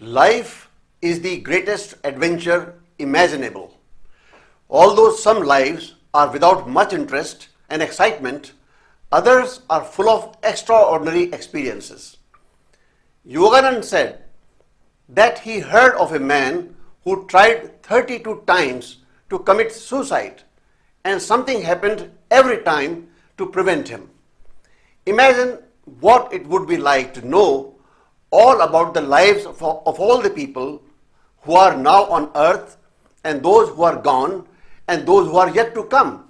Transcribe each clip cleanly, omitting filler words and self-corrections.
Life is the greatest adventure imaginable. Although some lives are without much interest and excitement, others are full of extraordinary experiences. Yogananda said that he heard of a man who tried 32 times to commit suicide and something happened every time to prevent him. Imagine what it would be like to know all about the lives of all the people who are now on earth and those who are gone and those who are yet to come.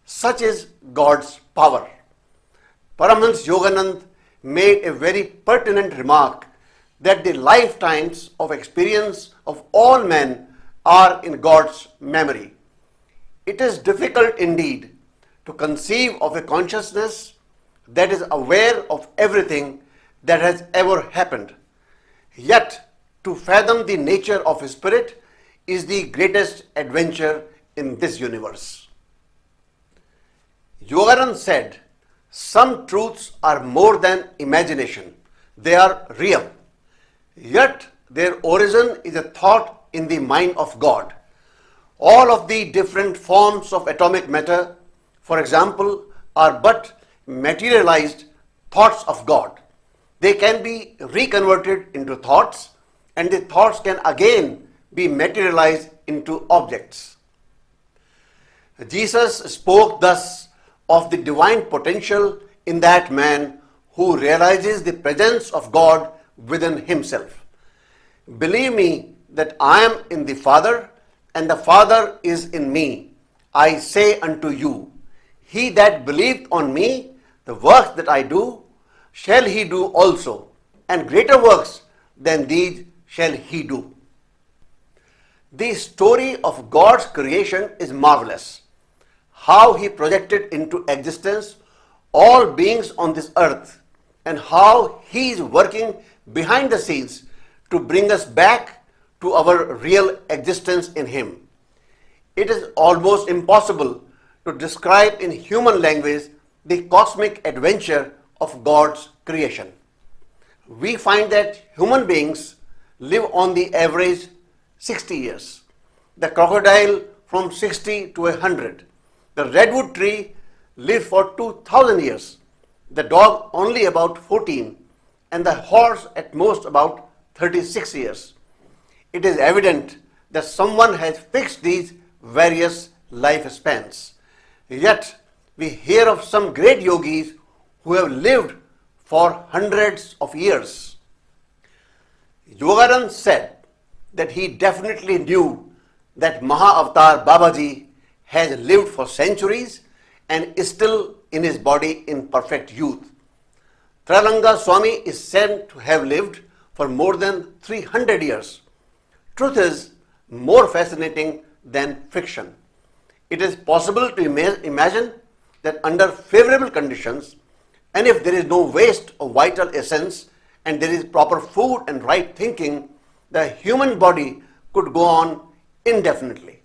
Such is God's power. Paramhans Yoganand made a very pertinent remark that the lifetimes of experience of all men are in God's memory. It is difficult indeed to conceive of a consciousness that is aware of everything that has ever happened. Yet, to fathom the nature of his spirit is the greatest adventure in this universe. Yogananda said, some truths are more than imagination. They are real. Yet, their origin is a thought in the mind of God. All of the different forms of atomic matter, for example, are but materialized thoughts of God. They can be reconverted into thoughts, and the thoughts can again be materialized into objects. Jesus spoke thus of the divine potential in that man who realizes the presence of God within himself. Believe me that I am in the Father, and the Father is in me. I say unto you, he that believeth on me, the works that I do, shall he do also, and greater works than these shall he do. The story of God's creation is marvelous. How he projected into existence all beings on this earth, and how he is working behind the scenes to bring us back to our real existence in him. It is almost impossible to describe in human language the cosmic adventure of God's creation. We find that human beings live on the average 60 years. The crocodile from 60 to 100. The redwood tree lives for 2000 years. The dog only about 14 and the horse at most about 36 years. It is evident that someone has fixed these various lifespans. Yet we hear of some great yogis who have lived for hundreds of years. Yogananda said that he definitely knew that Mahavatar Babaji has lived for centuries and is still in his body in perfect youth. Tralanga Swami is said to have lived for more than 300 years. Truth is more fascinating than fiction. It is possible to imagine that under favorable conditions, and if there is no waste of vital essence and there is proper food and right thinking, the human body could go on indefinitely.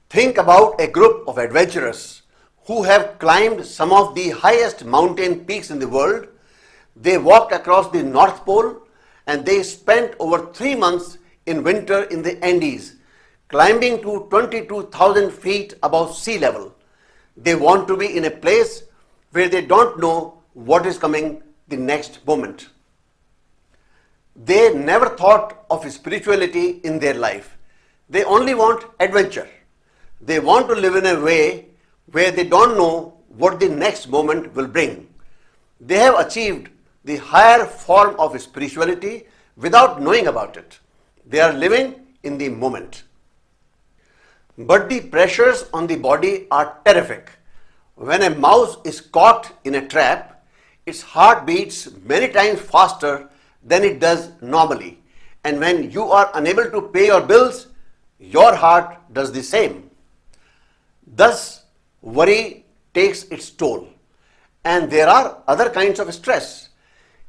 Think about a group of adventurers who have climbed some of the highest mountain peaks in the world. They walked across the North Pole and they spent over 3 months in winter in the Andes, climbing to 22,000 feet above sea level. They want to be in a place where they don't know what is coming the next moment. They never thought of spirituality in their life. They only want adventure. They want to live in a way where they don't know what the next moment will bring. They have achieved the higher form of spirituality without knowing about it. They are living in the moment. But the pressures on the body are terrific. When a mouse is caught in a trap, its heart beats many times faster than it does normally. And when you are unable to pay your bills, your heart does the same. Thus, worry takes its toll. And there are other kinds of stress.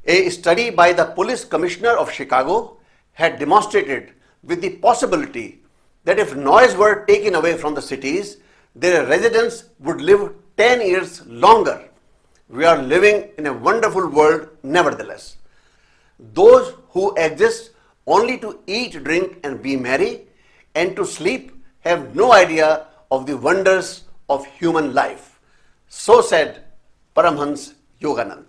A study by the police commissioner of Chicago had demonstrated with the possibility that if noise were taken away from the cities, their residents would live 10 years longer. We are living in a wonderful world nevertheless. Those who exist only to eat, drink, and be merry, and to sleep, have no idea of the wonders of human life. So said Paramhans Yoganand.